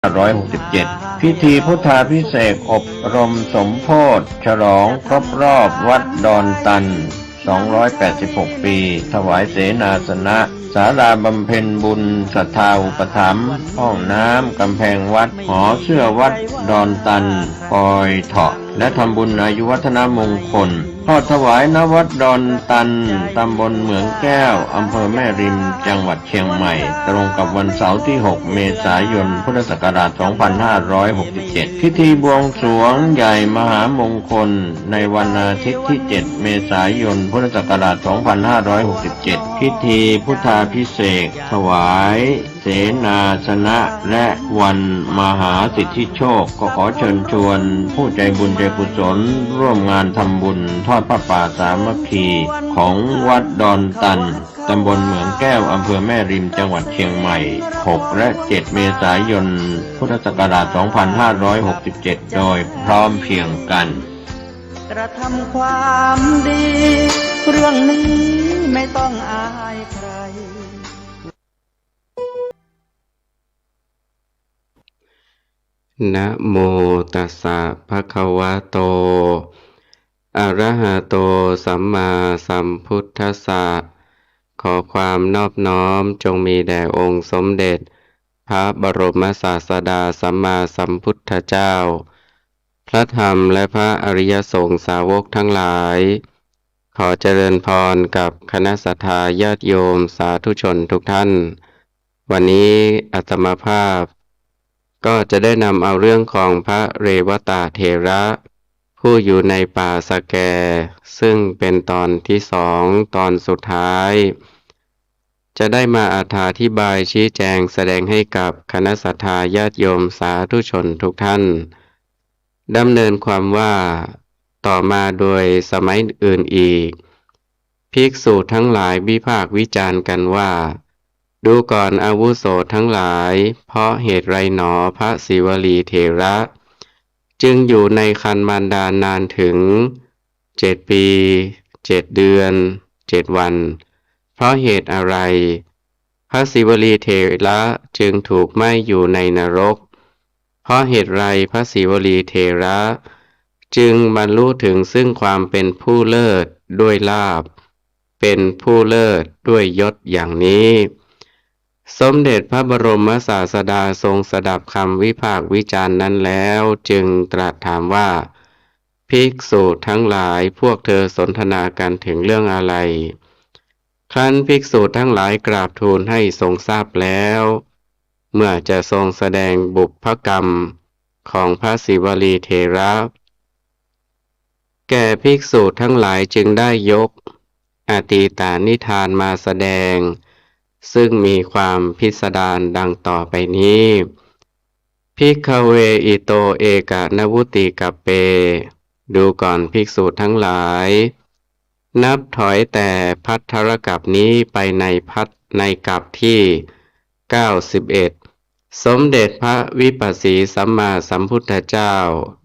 2567พิธีพุทธาภิเษกอบรมสมโภชฉลองครบรอบวัดดอนตัน286 ปีถวายเสนาสนะศาลาบำเพ็ญบุญศรัทธาอุปถัมภ์ห้องน้ำกำแพงวัดหอเสื้อวัดดอนตันปอยเถาะและทำบุญอายุวัฒนมงคลทอดถวายณวัดดอนตันตำบลเหมืองแก้วอำเภอแม่ริมจังหวัดเชียงใหม่ตรงกับวันเสาร์ที่ 6 เมษายน พุทธศักราช 2567 พิธีบวงสรวงใหญ่มหามงคลในวันอาทิตย์ที่ 7 เมษายน พุทธศักราช 2567 พิธีพุทธาภิเษกถวายเสนาสนะและวันมหาสิทธิโชคก็ขอเชิญชวนผู้ใจบุญใจกุศลร่วมงานทำบุญทอดผ้าป่าสามัคคีของวัดดอนตันตำบลเหมืองแก้วอำเภอแม่ริมจังหวัดเชียงใหม่ 6 และ 7 เมษายน พุทธศักราช 2567 โดยพร้อมเพรียงกันกระทำความดีเรื่องนี้ไม่ต้องอายใครนะโมตัสสะภะคะวะโตอะระหะโตสัมมาสัมพุทธัสสะขอความนอบน้อมจงมีแด่องค์สมเด็จพระบรมศาสดาสัมมาสัมพุทธเจ้าพระธรรมและพระอริยสงฆ์สาวกทั้งหลายขอเจริญพรกับคณะสัตยาญาติโยมสาธุชนทุกท่านวันนี้อาตมาภาพก็จะได้นำเอาเรื่องของพระเรวตะเถระผู้อยู่ในป่าสะแกซึ่งเป็นตอนที่2ตอนสุดท้ายจะได้มาอธิบายชี้แจงแสดงให้กับคณะสัตยาญาติโยมสาธุชนทุกท่านดำเนินความว่าต่อมาโดยสมัยอื่นอีกภิกษุทั้งหลายวิพากษ์วิจารณ์กันว่าดูก่อนอาวุโสทั้งหลายเพราะเหตุไรหนอพระศิวลีเถระจึงอยู่ในครรภ์มารดานานถึง7 ปี7 เดือน7 วันเพราะเหตุอะไรพระศิวลีเถระจึงถูกไหม้อยู่ในนรกเพราะเหตุไรพระศิวลีเถระจึงบรรลุถึงซึ่งความเป็นผู้เลิศด้วยลาภเป็นผู้เลิศด้วยยศอย่างนี้สมเด็จพระบรมศาสดาทรงสดับคำวิพากษ์วิจารณ์นั้นแล้วจึงตรัสถามว่าภิกษุทั้งหลายพวกเธอสนทนากันถึงเรื่องอะไรครั้นภิกษุทั้งหลายกราบทูลให้ทรงทราบแล้วเมื่อจะทรงแสดงบุพกรรมของพระศิวลีเถระแก่ภิกษุทั้งหลายจึงได้ยกอตีตานิทานมาแสดงซึ่งมีความพิสดารดังต่อไปนี้ภิกขเวอิโตเอกนวุติกัปเปดูก่อนภิกษุทั้งหลายนับถอยแต่ภัทรกัปนี้ไปในกัปที่91สมเด็จพระวิปัสสีสัมมาสัมพุทธเจ้า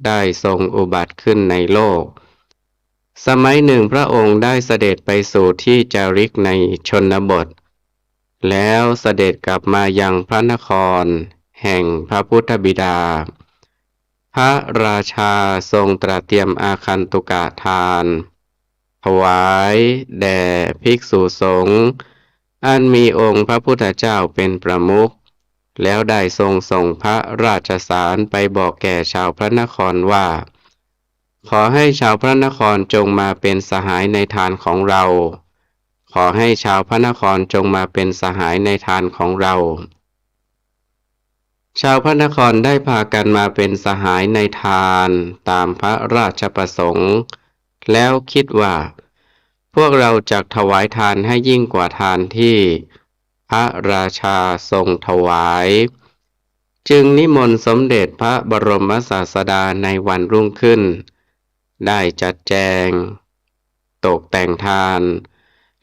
ได้ทรงอุบัติขึ้นในโลกสมัยหนึ่งพระองค์ได้เสด็จไปสู่ที่จาริกในชนบทแล้วเสด็จกลับมายังพระนครแห่งพระพุทธบิดาพระราชาทรงตรัสเตรียมอาคันตุกะทานถวายแด่ภิกษุสงฆ์อันมีองค์พระพุทธเจ้าเป็นประมุขแล้วได้ทรงส่งพระราชสารไปบอกแก่ชาวพระนครว่าขอให้ชาวพระนครจงมาเป็นสหายในทานของเราขอให้ชาวพระนครจงมาเป็นสหายในทานของเราชาวพระนครได้พากันมาเป็นสหายในทานตามพระราชประสงค์แล้วคิดว่าพวกเราจักถวายทานให้ยิ่งกว่าทานที่พระราชาทรงถวายจึงนิมนต์สมเด็จพระบรมศาสดาในวันรุ่งขึ้นได้จัดแจงตกแต่งทาน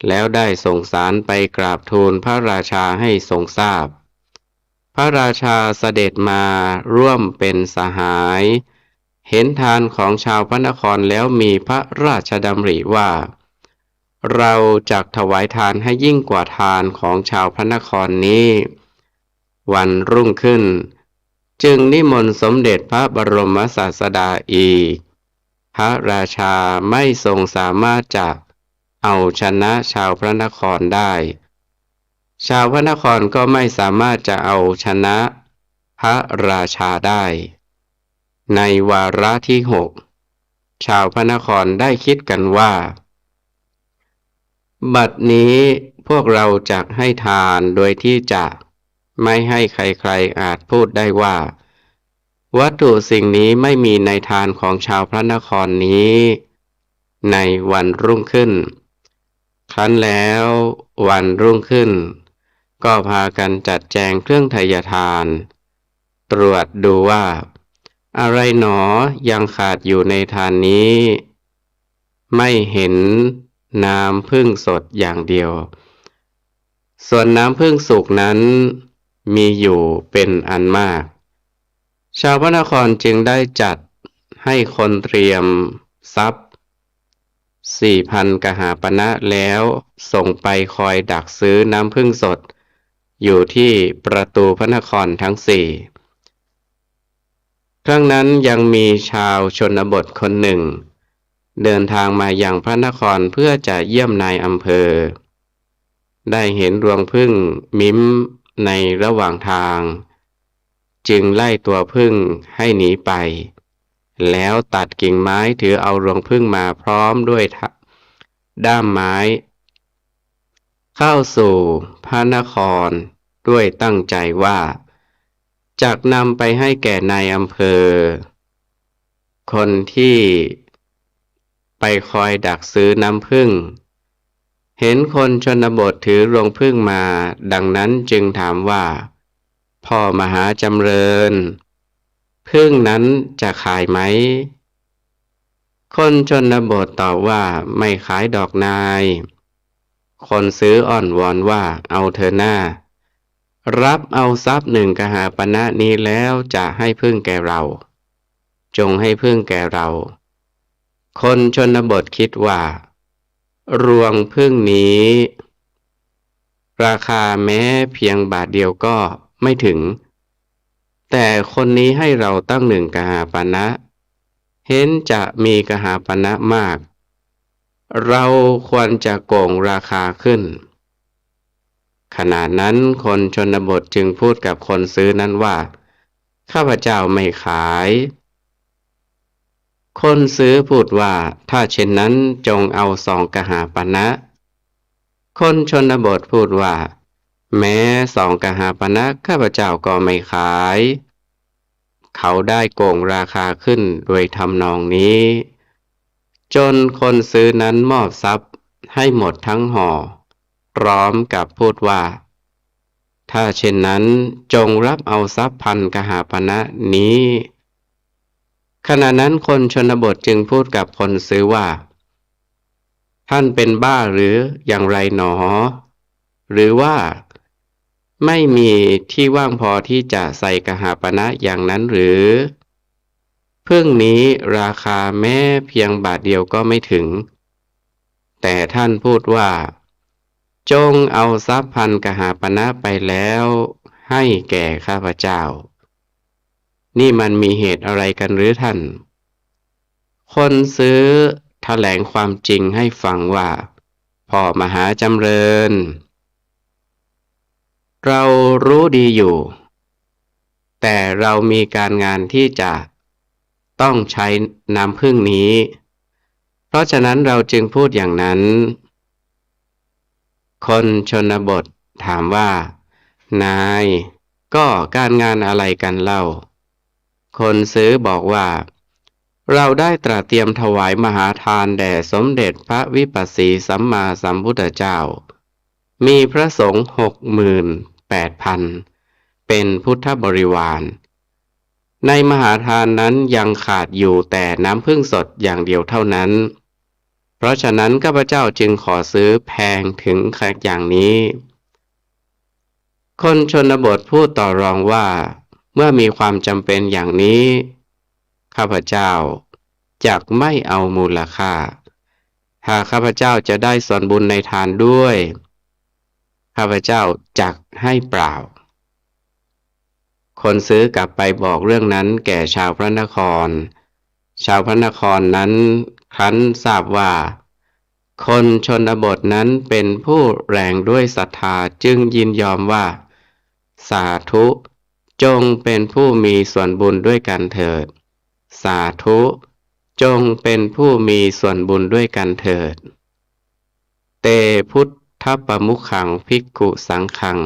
แล้วได้ส่งสารไปกราบทูลพระราชาให้ทรงทราบพระราชาเสด็จมาร่วมเป็นสหายเห็นทานของชาวพระนครแล้วมีพระราชดำริว่าเราจักถวายทานให้ยิ่งกว่าทานของชาวพระนครนี้วันรุ่งขึ้น จึงนิมนต์สมเด็จพระบรมศาสดาอีกพระราชาไม่ทรงสามารถจะเอาชนะชาวพระนครได้ชาวพระนครก็ไม่สามารถจะเอาชนะพระราชาได้ในวาระที่6ชาวพระนครได้คิดกันว่าบัดนี้พวกเราจักให้ทานโดยที่จะไม่ให้ใครๆอาจพูดได้ว่าวัตถุสิ่งนี้ไม่มีในทานของชาวพระนครนี้ในวันรุ่งขึ้นครั้นแล้ววันรุ่งขึ้นก็พากันจัดแจงเครื่องไทยทานตรวจดูว่าอะไรหนอยังขาดอยู่ในทานนี้ไม่เห็นน้ำผึ้งสดอย่างเดียวส่วนน้ำผึ้งสุกนั้นมีอยู่เป็นอันมากชาวพระนครจึงได้จัดให้คนเตรียมทรัพย์ 4,000 กหาปณะแล้วส่งไปคอยดักซื้อน้ำผึ้งสดอยู่ที่ประตูพระนครทั้ง4ครั้งนั้นยังมีชาวชนบทคนหนึ่งเดินทางมายังพระนครเพื่อจะเยี่ยมนายอำเภอได้เห็นรวงผึ้งมิ้มในระหว่างทางจึงไล่ตัวผึ้งให้หนีไปแล้วตัดกิ่งไม้ถือเอารวงผึ้งมาพร้อมด้วยด้ามไม้เข้าสู่พระนครด้วยตั้งใจว่าจักนำไปให้แก่นายอำเภอคนที่ไปคอยดักซื้อน้ำผึ้งเห็นคนชนบทถือรวงผึ้งมาดังนั้นจึงถามว่าพ่อมหาจำเริญผึ้งนั้นจะขายไหมคนชนบทตอบว่าไม่ขายดอกนายคนซื้ออ้อนวอนว่าเอาเถอะหน้ารับเอาทรัพย์1 กหาปณะนี้แล้วจะให้ผึ้งแก่เราจงให้ผึ้งแก่เราคนชนบทคิดว่ารวงผึ้งนี้ราคาแม้เพียงบาทเดียวก็ไม่ถึงแต่คนนี้ให้เราตั้ง1 กหาปณะเห็นจะมีกหาปณะมากเราควรจะโกงราคาขึ้นขณะนั้นคนชนบทจึงพูดกับคนซื้อนั้นว่าข้าพเจ้าไม่ขายคนซื้อพูดว่าถ้าเช่นนั้นจงเอา2 กหาปณะคนชนบทพูดว่าแม้2 กหาปณะข้าพเจ้าก็ไม่ขายเขาได้โกงราคาขึ้นโดยทำนองนี้จนคนซื้อนั้นมอบทรัพย์ให้หมดทั้งห่อพร้อมกับพูดว่าถ้าเช่นนั้นจงรับเอาทรัพย์1,000 กหาปณะนี้ขณะนั้นคนชนบทจึงพูดกับคนซื้อว่าท่านเป็นบ้าหรืออย่างไรหนอหรือว่าไม่มีที่ว่างพอที่จะใส่กหาปณะอย่างนั้นหรือผึ้งนี้ราคาแม้เพียงบาทเดียวก็ไม่ถึงแต่ท่านพูดว่าจงเอาทรัพย์1,000 กหาปณะไปแล้วให้แก่ข้าพเจ้านี่มันมีเหตุอะไรกันหรือท่านคนซื้อแถลงความจริงให้ฟังว่าพ่อมหาจำเริญเรารู้ดีอยู่แต่เรามีการงานที่จะต้องใช้น้ำผึ้งนี้เพราะฉะนั้นเราจึงพูดอย่างนั้นคนชนบทถามว่านายก็การงานอะไรกันเล่าคนซื้อบอกว่าเราได้ตระเตรียมถวายมหาทานแด่สมเด็จพระวิปัสสีสัมมาสัมพุทธเจ้ามีพระสงฆ์68,000เป็นพุทธบริวารในมหาทานนั้นยังขาดอยู่แต่น้ำผึ้งสดอย่างเดียวเท่านั้นเพราะฉะนั้นข้าพเจ้าจึงขอซื้อแพงถึงขนาดอย่างนี้คนชนบทพูดต่อรองว่าเมื่อมีความจำเป็นอย่างนี้ข้าพเจ้าจักไม่เอามูลค่าหากข้าพเจ้าจะได้ส่วนบุญในทานด้วยข้าพเจ้าจักให้เปล่า คนซื้อกลับไปบอกเรื่องนั้นแก่ชาวพระนครชาวพระนครนั้นครั้นทราบว่าคนชนบทนั้นเป็นผู้แรงด้วยศรัทธาจึงยินยอมว่าสาธุจงเป็นผู้มีส่วนบุญด้วยกันเถิดสาธุจงเป็นผู้มีส่วนบุญด้วยกันเถิดเตพุทธปมุขังภิกขุสังฆัง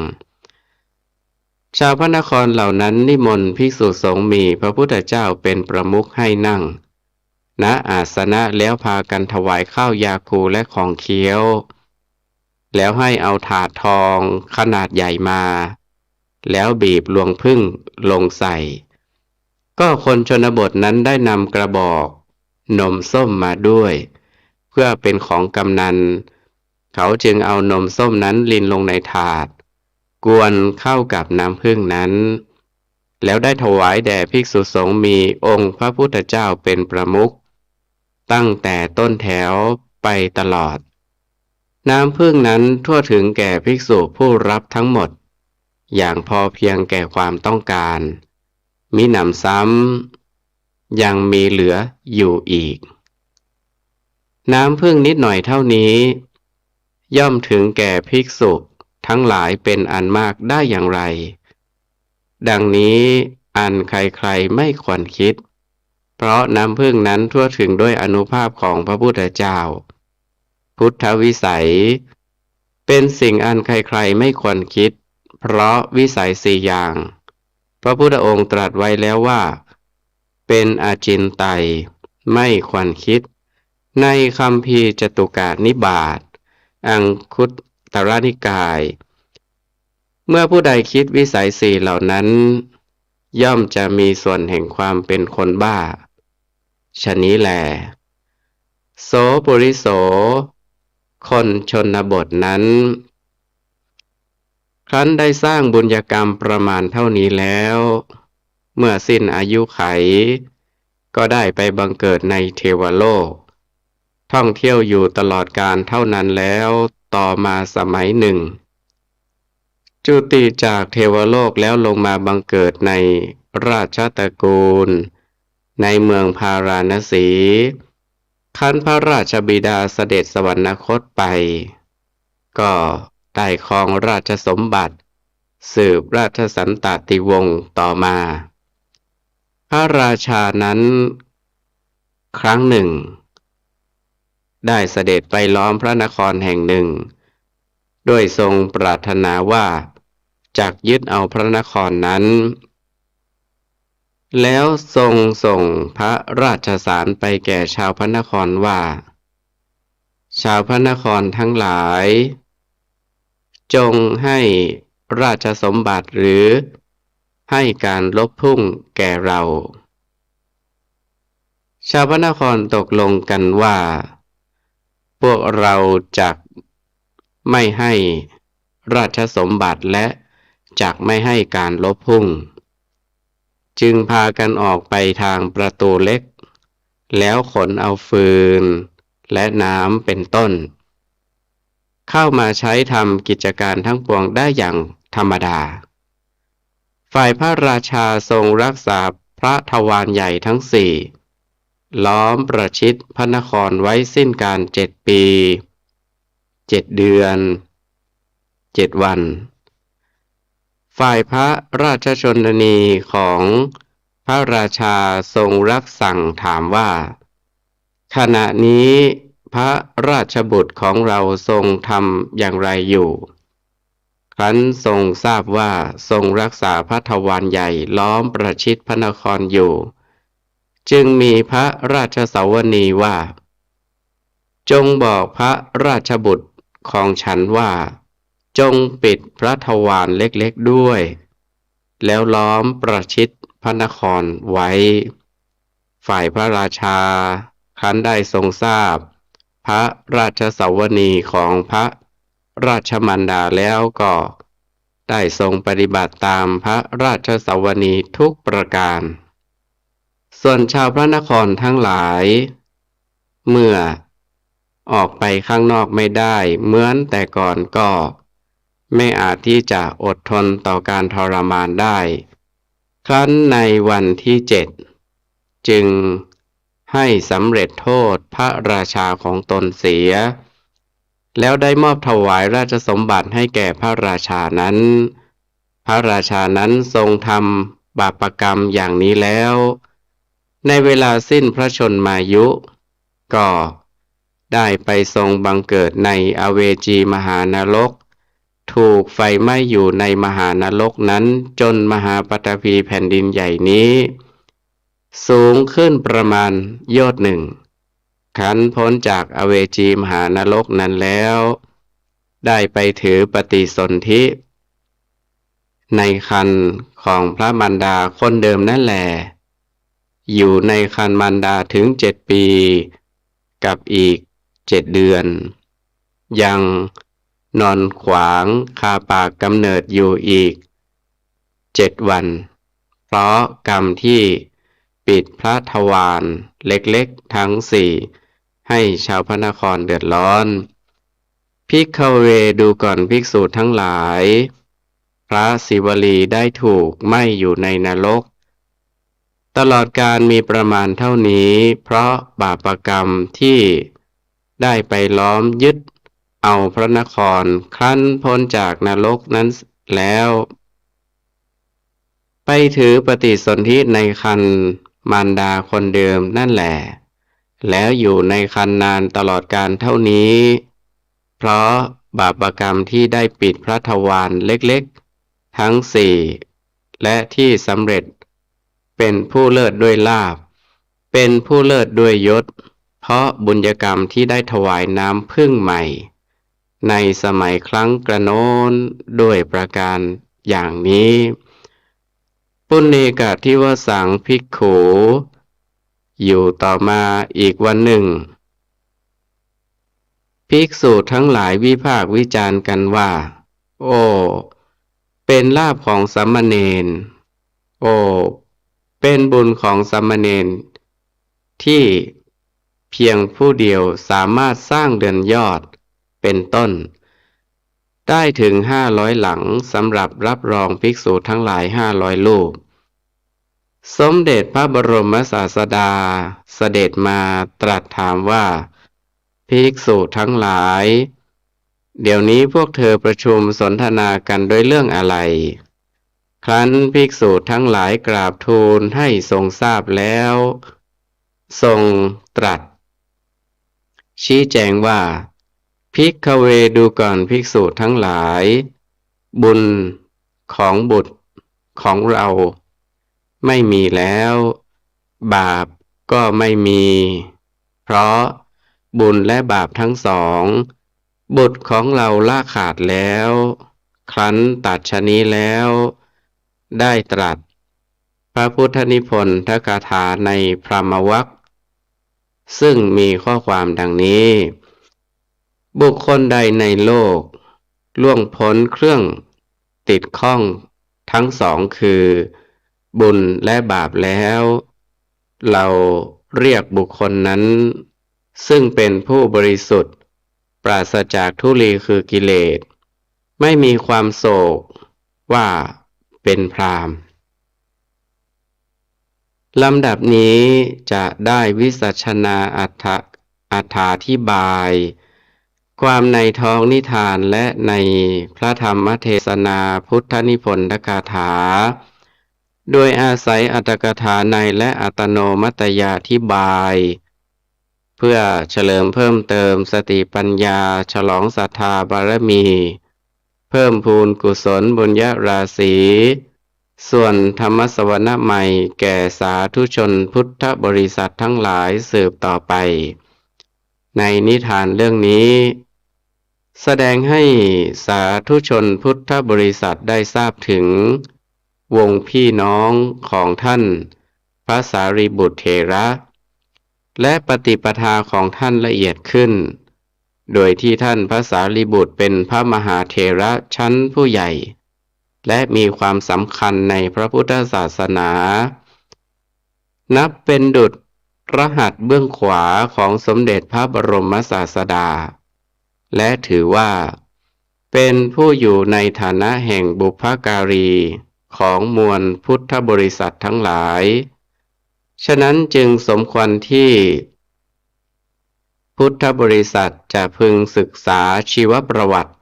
ชาวพระนครเหล่านั้นนิมนต์ภิกษุสงฆ์มีพระพุทธเจ้าเป็นประมุขให้นั่งณอาสนะแล้วพากันถวายข้าวยาคูและของเคี้ยวแล้วให้เอาถาดทองขนาดใหญ่มาแล้วบีบลวงผึ้งลงใส่ก็คนชนบทนั้นได้นำกระบอกนมส้มมาด้วยเพื่อเป็นของกำนันเขาจึงเอานมส้มนั้นลินลงในถาดกวนเข้ากับน้ำผึ้งนั้นแล้วได้ถวายแด่ภิกษุสงฆ์มีองค์พระพุทธเจ้าเป็นประมุขตั้งแต่ต้นแถวไปตลอดน้ำผึ้งนั้นทั่วถึงแก่ภิกษุผู้รับทั้งหมดอย่างพอเพียงแก่ความต้องการมิหนำซ้ำยังมีเหลืออยู่อีกน้ำผึ้งนิดหน่อยเท่านี้ย่อมถึงแก่ภิกษุทั้งหลายเป็นอันมากได้อย่างไรดังนี้อันใครๆไม่ควรคิดเพราะน้ำผึ้งนั้นทั่วถึงด้วยอานุภาพของพระพุทธเจ้าพุทธวิสัยเป็นสิ่งอันใครๆไม่ควรคิดเพราะวิสัยสี่อย่างพระพุทธองค์ตรัสไว้แล้วว่าเป็นอาจินไตยไม่ควรคิดในคัมภีร์จตุกนิบาตอังคุตรนิกายเมื่อผู้ใดคิดวิสัยสี่เหล่านั้นย่อมจะมีส่วนแห่งความเป็นคนบ้าฉะนี้แลโสปุริโสคนชนบทนั้นครั้นได้สร้างบุญญกรรมประมาณเท่านี้แล้วเมื่อสิ้นอายุไขก็ได้ไปบังเกิดในเทวโลกท่องเที่ยวอยู่ตลอดกาลเท่านั้นแล้วต่อมาสมัยหนึ่งจุติจากเทวโลกแล้วลงมาบังเกิดในราชตระกูลในเมืองพาราณสีคันพระราชบิดาเสด็จสวรรคตไปก็ได้ครองราชสมบัติสืบราชสันตติวงศ์ต่อมาพระราชานั้นครั้งหนึ่งได้เสด็จไปล้อมพระนครแห่งหนึ่งด้วยทรงปรารถนาว่าจักยึดเอาพระนครนั้นแล้วทรงส่งพระราชสารไปแก่ชาวพระนครว่าชาวพระนครทั้งหลายจงให้ราชสมบัติหรือให้การลบพุ่งแก่เราชาวพระนครตกลงกันว่าพวกเราจักไม่ให้ราชสมบัติและจักไม่ให้การลบพุ่งจึงพากันออกไปทางประตูเล็กแล้วขนเอาฟืนและน้ำเป็นต้นเข้ามาใช้ทำกิจการทั้งปวงได้อย่างธรรมดาฝ่ายพระราชาทรงรักษาพระทวารใหญ่ทั้งสี่ล้อมประชิดพระนครไว้สิ้นการ7 ปี7 เดือน7 วันฝ่ายพระราชชนนีของพระราชาทรงรับสั่งถามว่าขณะนี้พระราชบุตรของเราทรงทำอย่างไรอยู่ครั้นทรงทราบว่าทรงรักษาพระทวารใหญ่ล้อมประชิดพระนครอยู่จึงมีพระราชสาวนีว่าจงบอกพระราชบุตรของฉันว่าจงปิดพระทวารเล็กๆด้วยแล้วล้อมประชิดพระนครไว้ฝ่ายพระราชาครั้นได้ทรงทราบพระราชสาวนีของพระราชมารดาแล้วก็ได้ทรงปฏิบัติตามพระราชสาวนีทุกประการส่วนชาวพระนครทั้งหลายเมื่อออกไปข้างนอกไม่ได้เหมือนแต่ก่อนก็ไม่อาจที่จะอดทนต่อการทรมานได้ ครั้นในวันที่7จึงให้สำเร็จโทษพระราชาของตนเสียแล้วได้มอบถวายราชสมบัติให้แก่พระราชานั้นพระราชานั้นทรงทำบาปกรรมอย่างนี้แล้วในเวลาสิ้นพระชนมายุก็ได้ไปทรงบังเกิดในอเวจีมหานรกถูกไฟไหม้อยู่ในมหานรกนั้นจนมหาปฐพีแผ่นดินใหญ่นี้สูงขึ้นประมาณโยชน์หนึ่งขันพ้นจากอเวจีมหานรกนั้นแล้วได้ไปถือปฏิสนธิในครรภ์ของพระมารดาคนเดิมนั่นแหละอยู่ในครรภ์มารดาถึง7 ปีกับอีก7 เดือนยังนอนขวางคาปากกำเนิดอยู่อีก7 วันเพราะกรรมที่ปิดพระทวารเล็กๆทั้ง4ให้ชาวพระนครเดือดร้อนภิกขเวดูก่อนภิกษุทั้งหลายพระศิวลีได้ถูกไหม้อยู่ในนรกตลอดการมีประมาณเท่านี้เพราะบาปกรรมที่ได้ไปล้อมยึดเอาพระนครครั้นพ้นจากนรกนั้นแล้วไปถือปฏิสนธิในครรภ์มารดาคนเดิมนั่นแหละแล้วอยู่ในครรภ์นานตลอดกาลเท่านี้เพราะบาปกรรมที่ได้ปิดพระทวารเล็กๆทั้ง4และที่สำเร็จเป็นผู้เลิศด้วยลาภเป็นผู้เลิศด้วยยศเพราะบุญกรรมที่ได้ถวายน้ำพึ่งใหม่ในสมัยครั้งกระโน้นด้วยประการอย่างนี้ปุณเนกะทิวสังภิกขุอยู่ต่อมาอีกวันหนึ่งภิกษุทั้งหลายวิพากษ์วิจารณ์กันว่าโอ้เป็นลาภของสามเณรโอ้เป็นบุญของสามเณรที่เพียงผู้เดียวสามารถสร้างเรือนยอดเป็นต้นได้ถึง500 หลังสำหรับรับรองภิกษุทั้งหลาย500 รูปสมเด็จพระบรมศาสดาเสด็จมาตรัสถามว่าภิกษุทั้งหลายเดี๋ยวนี้พวกเธอประชุมสนทนากันด้วยเรื่องอะไรครั้นภิกษุทั้งหลายกราบทูลให้ทรงทราบแล้วทรงตรัสชี้แจงว่าภิกขเวดูก่อนภิกษุทั้งหลายบุญของบุตรของเราไม่มีแล้วบาปก็ไม่มีเพราะบุญและบาปทั้งสองบุตรของเราละขาดแล้วครั้นตัดชะนี้แล้วได้ตรัสพระพุทธนิพนธกถาในพรหมวรรคซึ่งมีข้อความดังนี้บุคคลใดในโลกล่วงพ้นเครื่องติดข้องทั้งสองคือบุญและบาปแล้วเราเรียกบุคคลนั้นซึ่งเป็นผู้บริสุทธิ์ปราศจากทุลีคือกิเลสไม่มีความโศกว่าเป็นพราหมณ์ลำดับนี้จะได้วิสัชนาอถาธิบายความในท้องนิทานและในพระธรรมเทศนาพุทธนิพนธกถาโดยอาศัยอรรถกถาในและอัตโนมัตยาธิบายเพื่อเฉลิมเพิ่มเติมสติปัญญาฉลองศรัทธาบารมีเพิ่มพูนกุศลบุญญาราศีส่วนธรรมสวนะใหม่แก่สาธุชนพุทธบริษัททั้งหลายสืบต่อไปในนิทานเรื่องนี้แสดงให้สาธุชนพุทธบริษัทได้ทราบถึงวงพี่น้องของท่านพระสารีบุตรเถระและปฏิปทาของท่านละเอียดขึ้นโดยที่ท่านพระสารีบุตรเป็นพระมหาเถระชั้นผู้ใหญ่และมีความสำคัญในพระพุทธศาสนานับเป็นดุจรหัสเบื้องขวาของสมเด็จพระบรมศาสดาและถือว่าเป็นผู้อยู่ในฐานะแห่งบุพการี ของมวลพุทธบริษัททั้งหลาย ฉะนั้นจึงสมควรที่พุทธบริษัทจะพึงศึกษาชีวประวัติ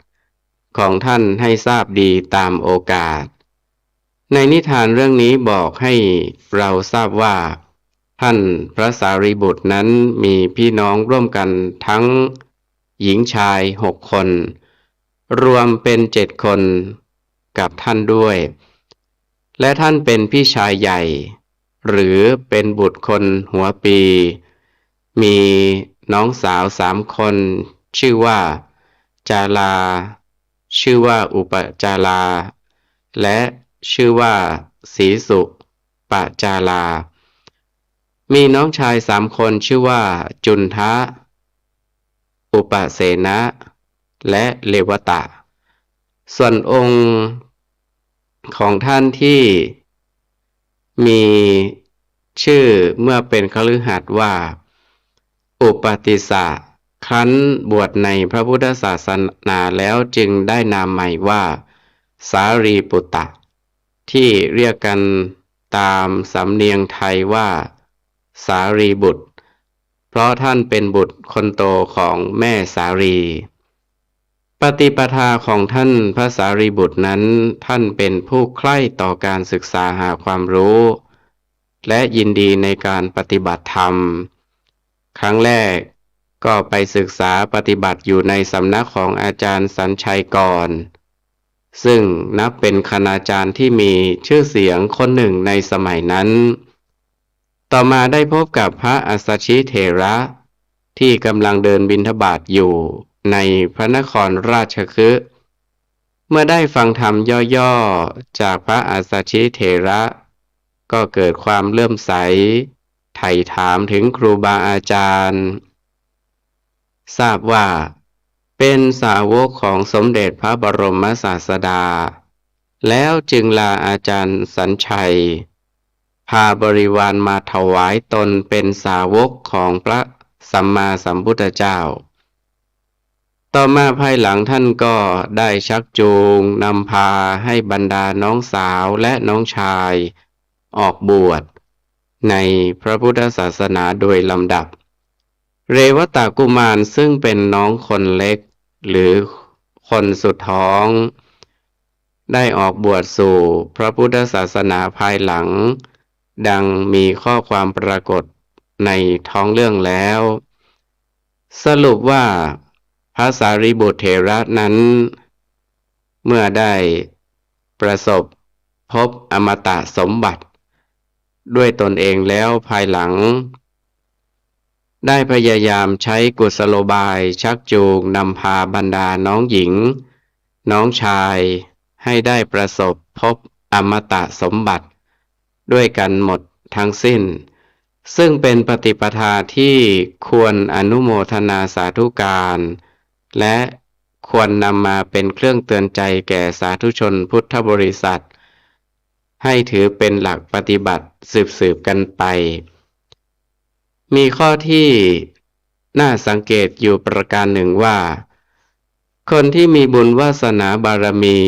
ของท่านให้ทราบดีตามโอกาส ในนิทานเรื่องนี้บอกให้เราทราบว่าท่านพระสารีบุตรนั้นมีพี่น้องร่วมกันทั้งหญิงชาย6 คนรวมเป็น7 คนกับท่านด้วย และท่านเป็นพี่ชายใหญ่หรือเป็นบุตรคนหัวปีมีน้องสาว3 คนชื่อว่าจาลาชื่อว่าอุปจาราและชื่อว่าสีสุปจารามีน้องชาย3 คนชื่อว่าจุนทะอุปเสนะและเลวตะส่วนองค์ของท่านที่มีชื่อเมื่อเป็นคฤหัสถ์ว่าอุปติสสะครั้นบวชในพระพุทธศาสนาแล้วจึงได้นามใหม่ว่าสารีปุตตะที่เรียกกันตามสำเนียงไทยว่าสารีบุตรเพราะท่านเป็นบุตรคนโตของแม่สารีปฏิปทาของท่านพระสารีบุตรนั้นท่านเป็นผู้ใคร่ต่อการศึกษาหาความรู้และยินดีในการปฏิบัติธรรมครั้งแรกก็ไปศึกษาปฏิบัติอยู่ในสำนักของอาจารย์สัญชัยก่อนซึ่งนับเป็นคณาจารย์ที่มีชื่อเสียงคนหนึ่งในสมัยนั้นต่อมาได้พบกับพระอัสสชิเถระที่กำลังเดินบิณฑบาตอยู่ในพระนครราชคฤห์เมื่อได้ฟังธรรมย่อๆจากพระอัสสชิเถระก็เกิดความเลื่อมใสไถ่ถามถึงครูบาอาจารย์ทราบว่าเป็นสาวกของสมเด็จพระบรมศาสดาแล้วจึงลาอาจารย์สัญชัยพาบริวารมาถวายตนเป็นสาวกของพระสัมมาสัมพุทธเจ้าต่อมาภายหลังท่านก็ได้ชักจูงนำพาให้บรรดาน้องสาวและน้องชายออกบวชในพระพุทธศาสนาโดยลำดับเรวตากุมารซึ่งเป็นน้องคนเล็กหรือคนสุดท้องได้ออกบวชสู่พระพุทธศาสนาภายหลังดังมีข้อความปรากฏในท้องเรื่องแล้วสรุปว่าพระสารีบุตรเถระนั้นเมื่อได้ประสบพบอมตะสมบัติด้วยตนเองแล้วภายหลังได้พยายามใช้กุศโลบายชักจูงนำพาบรรดาน้องหญิงน้องชายให้ได้ประสบพบอมตะสมบัติด้วยกันหมดทั้งสิ้นซึ่งเป็นปฏิปทาที่ควรอนุโมทนาสาธุการและควรนำมาเป็นเครื่องเตือนใจแก่สาธุชนพุทธบริษัทให้ถือเป็นหลักปฏิบัติสืบกันไปมีข้อที่น่าสังเกตอยู่ประการหนึ่งว่าคนที่มีบุญวาสนาบารมี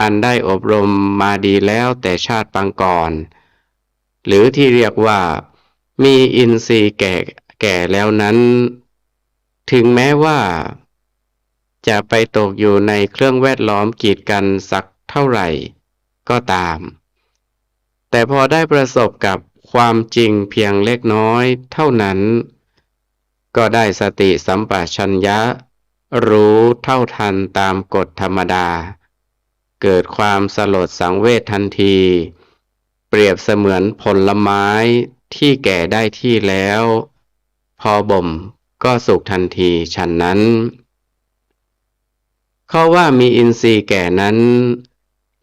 อันได้อบรมมาดีแล้วแต่ชาติปางก่อนหรือที่เรียกว่ามีอินทรีย์แก่แล้วนั้นถึงแม้ว่าจะไปตกอยู่ในเครื่องแวดล้อมกีดกันสักเท่าไหร่ก็ตามแต่พอได้ประสบกับความจริงเพียงเล็กน้อยเท่านั้นก็ได้สติสัมปชัญญะรู้เท่าทันตามกฎธรรมดาเกิดความสลดสังเวชทันทีเปรียบเสมือนผลไม้ที่แก่ได้ที่แล้วพอบ่มก็สุกทันทีฉันนั้นข้อว่ามีอินทรีย์แก่นั้น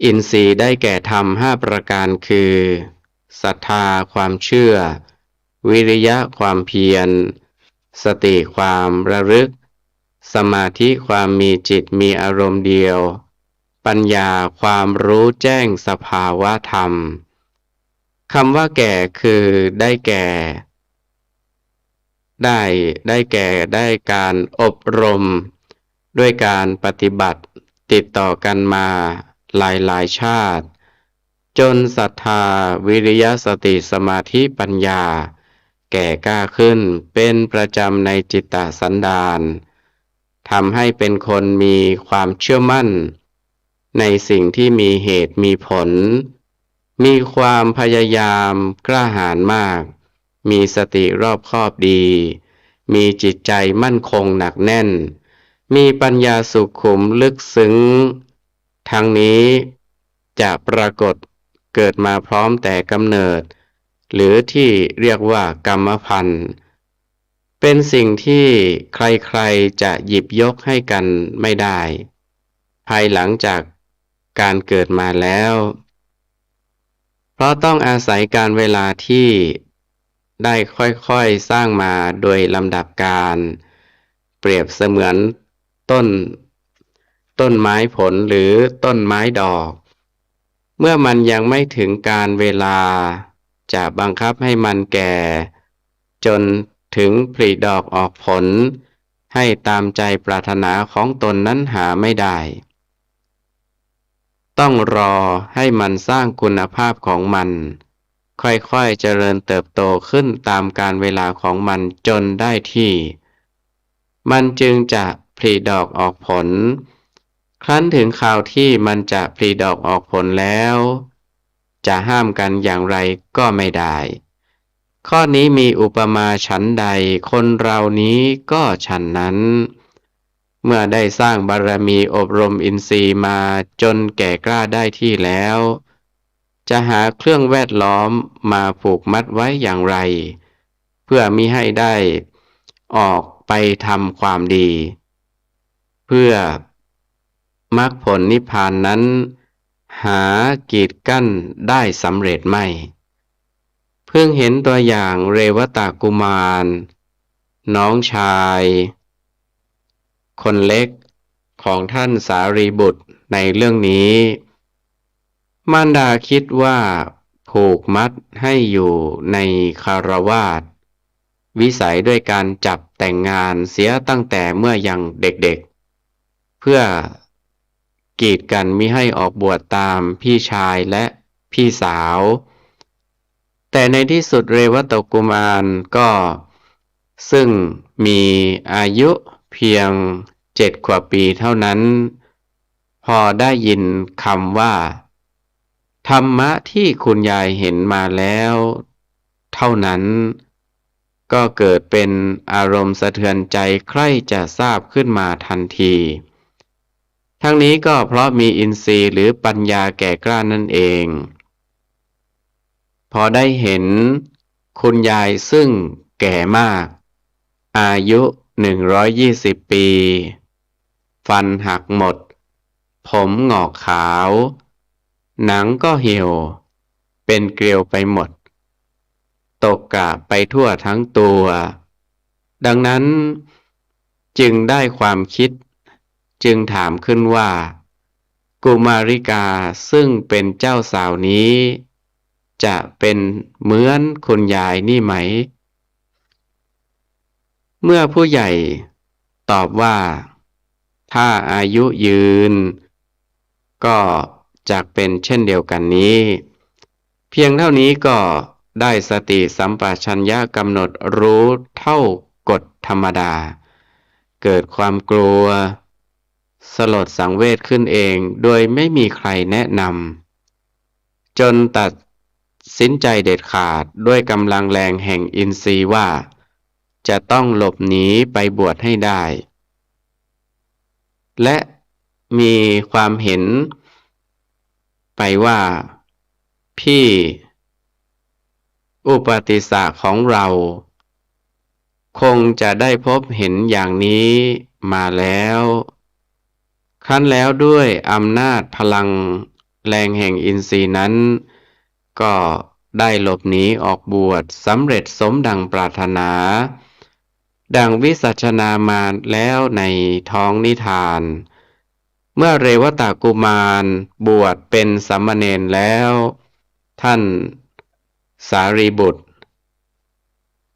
อินทรีย์ได้แก่ธรรม5 ประการคือศรัทธาความเชื่อวิริยะความเพียรสติความระลึกสมาธิความมีจิตมีอารมณ์เดียวปัญญาความรู้แจ้งสภาวะธรรมคำว่าแก่คือได้แก่ได้การอบรมด้วยการปฏิบัติติดต่อกันมาหลายชาติ จนศรัทธาวิริยสติสมาธิปัญญาแก่กล้าขึ้นเป็นประจำในจิตตสันดานทำให้เป็นคนมีความเชื่อมั่นในสิ่งที่มีเหตุมีผลมีความพยายามกล้าหาญมากมีสติรอบคอบดีมีจิตใจมั่นคงหนักแน่นมีปัญญาสุขุมลึกซึ้งทั้งนี้จะปรากฏเกิดมาพร้อมแต่กำเนิดหรือที่เรียกว่ากรรมพันธุ์เป็นสิ่งที่ใครๆจะหยิบยกให้กันไม่ได้ภายหลังจากการเกิดมาแล้วเพราะต้องอาศัยการเวลาที่ได้ค่อยๆสร้างมาโดยลำดับการเปรียบเสมือนต้นไม้ผลหรือต้นไม้ดอกเมื่อมันยังไม่ถึงการเวลาจะบังคับให้มันแก่จนถึงผลิดอกออกผลให้ตามใจปรารถนาของตนนั้นหาไม่ได้ต้องรอให้มันสร้างคุณภาพของมันค่อยๆเจริญเติบโตขึ้นตามกาลเวลาของมันจนได้ที่มันจึงจะผลิดอกออกผลครั้นถึงคราวที่มันจะผลิดอกออกผลแล้วจะห้ามกันอย่างไรก็ไม่ได้ข้อนี้มีอุปมาฉันใดคนเรานี้ก็ฉันนั้นเมื่อได้สร้างบารมีอบรมอินทรีย์มาจนแก่กล้าได้ที่แล้วจะหาเครื่องแวดล้อมมาผูกมัดไว้อย่างไรเพื่อมิให้ได้ออกไปทำความดีเพื่อมรรคผลนิพพานนั้นหากีดกั้นได้สำเร็จไม่เพิ่งเห็นตัวอย่างเรวตกุมารน้องชายคนเล็กของท่านสารีบุตรในเรื่องนี้มารดาคิดว่าผูกมัดให้อยู่ในคฤหัสถ์วิสัยด้วยการจับแต่งงานเสียตั้งแต่เมื่อยังเด็กๆเพื่อกีดกันมิให้ออกบวชตามพี่ชายและพี่สาวแต่ในที่สุดเรวตกุมารก็ซึ่งมีอายุเพียง7 กว่าปีเท่านั้นพอได้ยินคำว่าธรรมะที่คุณยายเห็นมาแล้วเท่านั้นก็เกิดเป็นอารมณ์สะเทือนใจใคร่จะทราบขึ้นมาทันทีทั้งนี้ก็เพราะมีอินทรีย์หรือปัญญาแก่กล้านั่นเองพอได้เห็นคุณยายซึ่งแก่มากอายุ120 ปีฟันหักหมดผมหงอกขาวหนังก็เหี่ยวเป็นเกลียวไปหมดตกกระไปทั่วทั้งตัวดังนั้นจึงได้ความคิดจึงถามขึ้นว่ากุมาริกาซึ่งเป็นเจ้าสาวนี้จะเป็นเหมือนคุณยายนี่ไหมเมื่อผู้ใหญ่ตอบว่าถ้าอายุยืนก็จักเป็นเช่นเดียวกันนี้เพียงเท่านี้ก็ได้สติสัมปชัญญะกำหนดรู้เท่ากฎธรรมดาเกิดความกลัวสลดสังเวชขึ้นเองโดยไม่มีใครแนะนำจนตัดสินใจเด็ดขาดด้วยกำลังแรงแห่งอินทรีย์ว่าจะต้องหลบหนีไปบวชให้ได้และมีความเห็นไปว่าพี่อุปติสสะของเราคงจะได้พบเห็นอย่างนี้มาแล้วครั้นแล้วด้วยอำนาจพลังแรงแห่งอินทรีย์นั้นก็ได้หลบหนีออกบวชสำเร็จสมดังปรารถนาดังวิสัชนามาแล้วในท้องนิทานเมื่อเรวตกุมารบวชเป็นสามเณรแล้วท่านสารีบุตร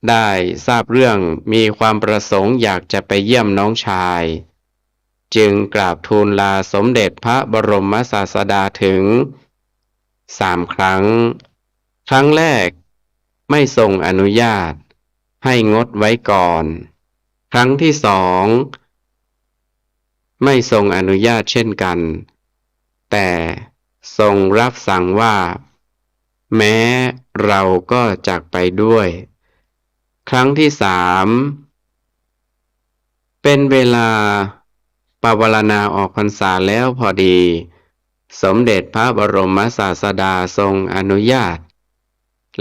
ได้ทราบเรื่องมีความประสงค์อยากจะไปเยี่ยมน้องชายจึงกราบทูลลาสมเด็จพระบรมศาสดาถึง 3 ครั้ง ครั้งแรกไม่ทรงอนุญาตให้งดไว้ก่อน ครั้งที่ 2ไม่ทรงอนุญาตเช่นกัน แต่ทรงรับสั่งว่า แม้เราก็จักไปด้วย ครั้งที่ 3เป็นเวลาปวารณาออกพรรษาแล้วพอดี สมเด็จพระบรมศาสดาทรงอนุญาต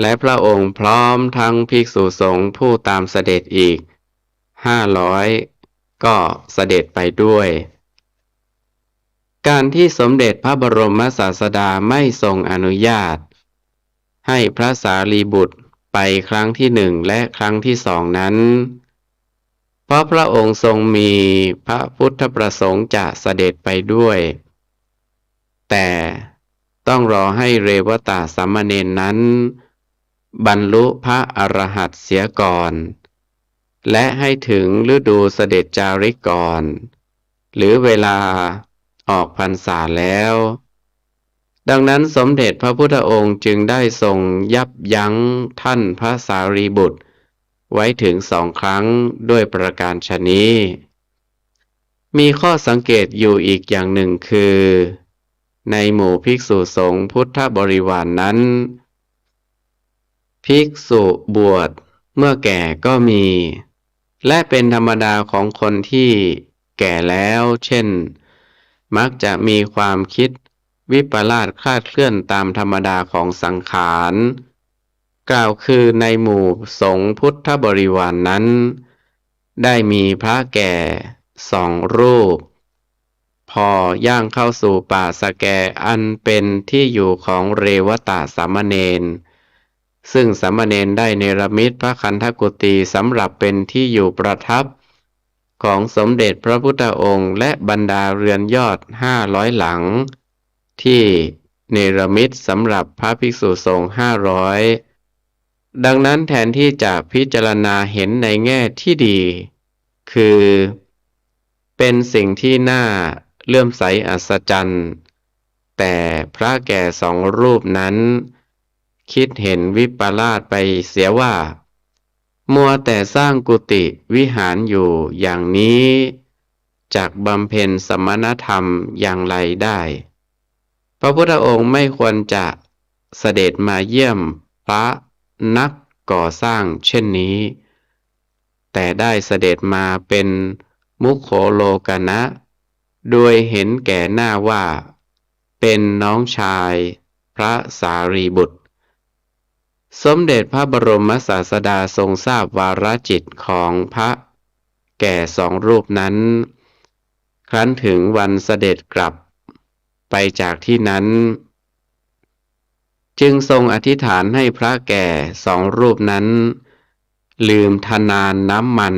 และพระองค์พร้อมทั้งภิกษุสงฆ์ผู้ตามเสด็จอีก500ก็เสด็จไปด้วย การที่สมเด็จพระบรมศาสดาไม่ทรงอนุญาต ให้พระสารีบุตรไปครั้งที่1และครั้งที่2นั้น เพราะพระองค์ทรงมีพระพุทธประสงค์จะเสด็จไปด้วย แต่ต้องรอให้เรวตสามเณรนั้น บรรลุพระอรหันต์เสียก่อน และให้ถึงฤดูเสด็จจาริกก่อน หรือเวลาออกพรรษาแล้ว ดังนั้นสมเด็จพระพุทธองค์จึงได้ทรงยับยั้งท่านพระสารีบุตรไว้ถึง2 ครั้งด้วยประการฉะนี้ มีข้อสังเกตอยู่อีกอย่างหนึ่งคือ ในหมู่ภิกษุสงฆ์พุทธบริวารนั้น ภิกษุบวชเมื่อแก่ก็มี และเป็นธรรมดาของคนที่แก่แล้ว เช่น มักจะมีความคิดวิปลาสคลาดเคลื่อนตามธรรมดาของสังขาร กล่าวคือในหมู่สงฆ์พุทธบริวารนนั้น ได้มีพระแก่2 รูป พอย่างเข้าสู่ป่าสแกอันเป็นที่อยู่ของเรวตสามเณร ซึ่งสามเณรได้เนรมิตพระคันธกุฏีสำหรับเป็นที่อยู่ประทับของสมเด็จพระพุทธองค์และบรรดาเรือนยอด500 หลัง ที่เนรมิตสำหรับพระภิกษุสงฆ์500 ดังนั้นแทนที่จะพิจารณาเห็นในแง่ที่ดี คือเป็นสิ่งที่น่าเลื่อมใสอัศจรรย์แต่พระแก่2 รูปนั้น คิดเห็นวิปลาสไปเสียว่า มัวแต่สร้างกุฏิวิหารอยู่อย่างนี้จักบำเพ็ญสมณธรรมอย่างไรได้ พระพุทธองค์ไม่ควรจะเสด็จมาเยี่ยมพระนักก่อสร้างเช่นนี้ แต่ได้เสด็จมาเป็นมุขโขโลกนะ โดยเห็นแก่หน้าว่า เป็นน้องชายพระสารีบุตร สมเด็จพระบรมศาสดาทรงทราบวาระจิตของพระแก่2 รูปนั้น ครั้นถึงวันเสด็จกลับไปจากที่นั้น จึงทรงอธิษฐานให้พระแก่2 รูปนั้น ลืมทนานน้ำมัน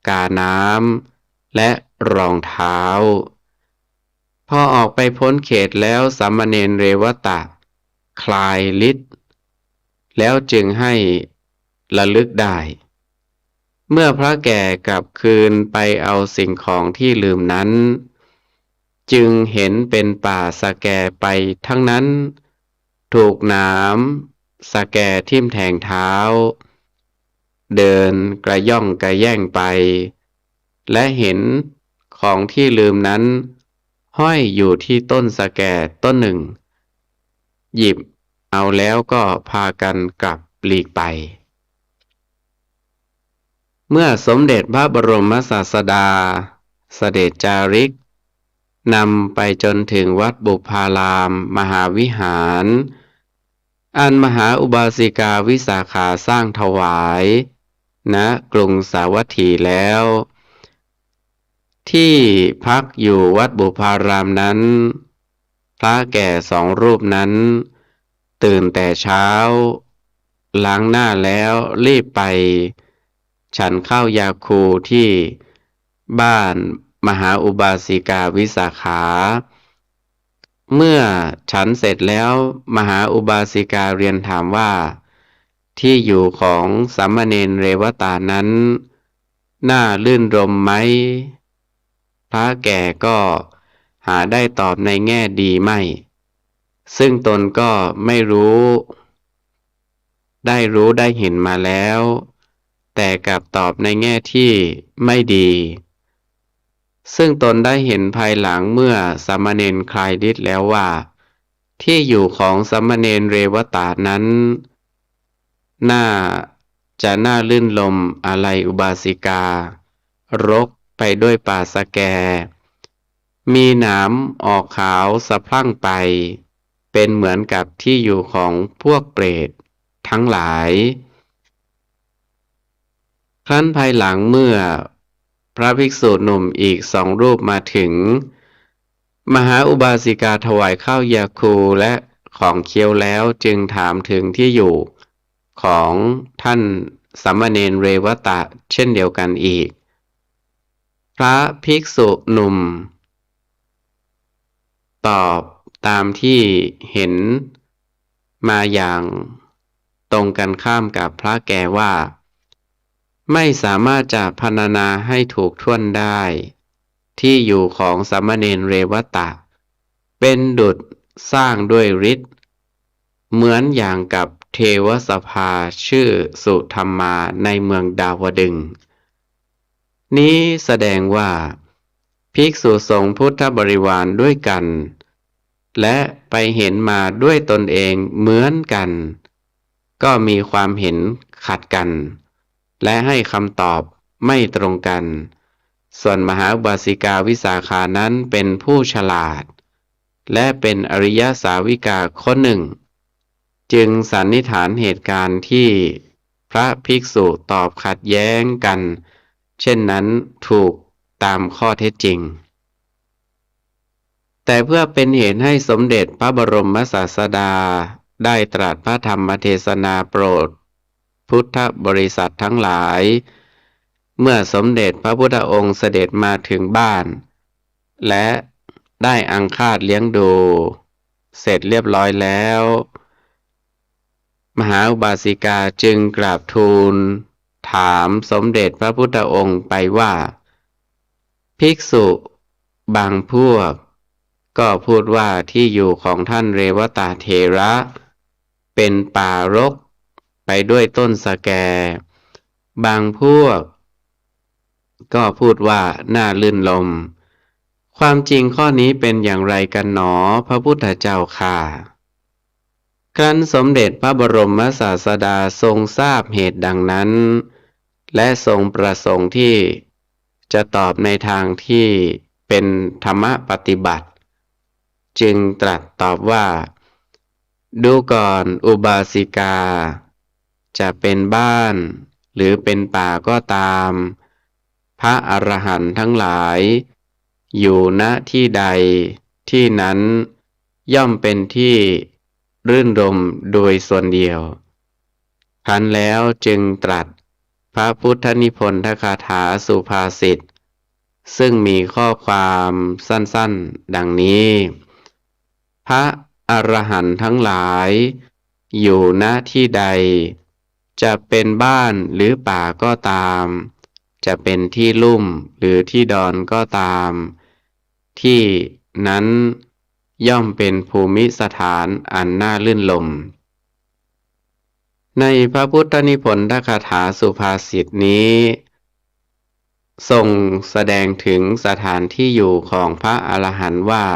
กาน้ำและรองเท้า พอออกไปพ้นเขตแล้วสามเณรเรวตะคลายฤทธิ์แล้วจึงให้ระลึกได้ เมื่อพระแก่กลับคืนไปเอาสิ่งของที่ลืมนั้น จึงเห็นเป็นป่าสะแกไปทั้งนั้น ถูกน้ำสะแกทิ่มแทงเท้า เดินกระย่องกระแย่งไป และเห็นของที่ลืมนั้น ห้อยอยู่ที่ต้นสะแกต้นหนึ่ง หยิบเอาแล้วก็พากันกลับปลีกไป เมื่อสมเด็จพระบรมศาสดาเสด็จจาริกนำไปจนถึงวัดบุพารามมหาวิหาร อันมหาอุบาสิกาวิสาขาสร้างถวายณกรุงสาวัตถีแล้ว ที่พักอยู่วัดบุพารามนั้น พระแก่2 รูปนั้น ตื่นแต่เช้า ล้างหน้าแล้วรีบไป ฉันข้าวยาคูที่บ้านมหาอุบาสิกาวิสาขา เมื่อฉันเสร็จแล้วมหาอุบาสิกาเรียนถามว่า ที่อยู่ของสามเณรเรวตานั้น น่าลื่นรมไหม พระแก่ก็หาได้ตอบในแง่ดีไม่ ซึ่งตนก็ไม่ได้เห็นมาแล้ว แต่กลับตอบในแง่ที่ไม่ดี ซึ่งตนได้เห็นภายหลังเมื่อสามเณรคลายฤทธิ์แล้วว่า ที่อยู่ของสามเณรเรวตะนั้นน่าลื่นลมอะไรอุบาสิการกไปด้วยป่าสะแก มีหนามออกขาวสะพรั่งไป เป็นเหมือนกับที่อยู่ของพวกเปรตทั้งหลาย ครั้นภายหลังเมื่อพระภิกษุหนุ่มอีก2 รูปมาถึง มหาอุบาสิกาถวายข้าวยาคูและของเคี้ยวแล้วจึงถามถึงที่อยู่ของท่านสามเณรเรวตะเช่นเดียวกันอีก พระภิกษุหนุ่มตอบตามที่เห็นมาอย่างตรงกันข้ามกับพระแก่ว่า ไม่สามารถจะพรรณนาให้ถูกถ้วนได้ ที่อยู่ของสามเณรเรวตะเป็นดุจสร้างด้วยฤทธิ์เหมือนอย่างกับเทวสภาชื่อสุธรรมาในเมืองดาวดึงส์นี้แสดงว่าภิกษุสงฆ์พุทธบริวารด้วยกัน และไปเห็นมาด้วยตนเองเหมือนกัน ก็มีความเห็นขัดกัน และให้คำตอบไม่ตรงกัน ส่วนมหาอุบาสิกาวิสาขานั้นเป็นผู้ฉลาด และเป็นอริยสาวิกาคนหนึ่ง จึงสันนิษฐานเหตุการณ์ที่พระภิกษุตอบขัดแย้งกัน เช่นนั้นถูกตามข้อเท็จจริง แต่เพื่อเป็นเหตุให้สมเด็จพระบรมศาสดาได้ตรัสพระธรรมเทศนาโปรดพุทธบริษัททั้งหลาย เมื่อสมเด็จพระพุทธองค์เสด็จมาถึงบ้าน และได้อังคาดเลี้ยงดูเสร็จเรียบร้อยแล้ว มหาอุบาสิกาจึงกราบทูลถามสมเด็จพระพุทธองค์ไปว่า ภิกษุบางพวกก็พูดว่าที่อยู่ของท่านเรวตะเถระเป็นป่ารกไปด้วยต้นสะแก บางพวกก็พูดว่าน่าลื่นลม ความจริงข้อนี้เป็นอย่างไรกันหนอพระพุทธเจ้าค่ะครั้นสมเด็จพระบรมศาสดาทรงทราบเหตุดังนั้น และทรงประสงค์ที่จะตอบในทางที่เป็นธรรมปฏิบัติ จึงตรัสตอบว่า ดูก่อนอุบาสิกา จะเป็นบ้านหรือเป็นป่าก็ตาม พระอรหันต์ทั้งหลายอยู่ณที่ใดที่นั้นย่อมเป็นที่รื่นรมโดยส่วนเดียวครั้นแล้วจึงตรัสพระพุทธนิพนธคาถาสุภาษิตซึ่งมีข้อความสั้นๆดังนี้ พระอรหันต์ทั้งหลายอยู่ณที่ใดจะเป็นบ้านหรือป่าก็ตามจะเป็นที่ลุ่มหรือที่ดอนก็ตามที่นั้นย่อมเป็นภูมิสถานอันน่าลื่นลมในพระพุทธนิพนธคาถาสุภาษิตนี้ทรงแสดงถึงสถานที่อยู่ของพระอรหันต์ว่า